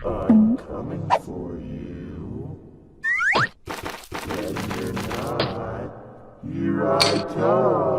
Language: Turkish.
I'm coming for you. When you're not, here I come.